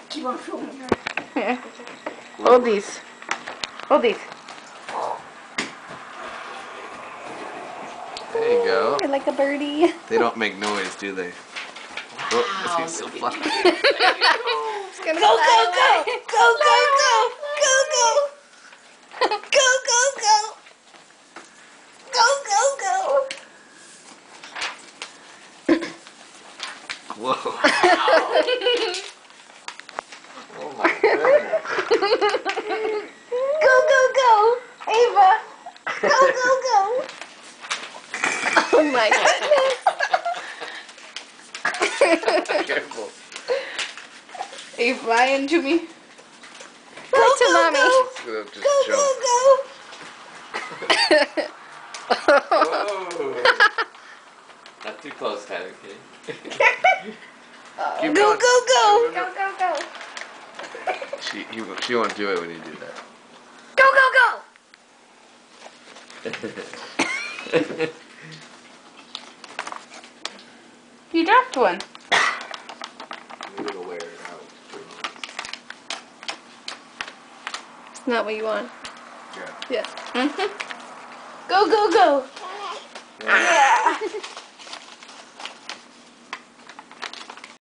Keep on filming her. Here. Hold these. Hold these. There you go. You're like a birdie. They don't make noise, do they? Oh, this is so fun. Go, go, go! Go, go, go, go! Go, go! Go, go, go! Go, go, go! Whoa. Oh my goodness. Go, go, go! Ava! Go, go, go! Oh my goodness! Careful. Are you flying to me? Fly to mommy. It's gonna just Go, jump. go, go! Whoa. Not too close, Tyler, okay? Keep Go, going. go, go! Go, go, go. She won't do it when you do that. Go, go, go! You dropped one. Maybe it'll wear it out. It's not what you want. Yeah. Yeah. Go, go, go! Yeah.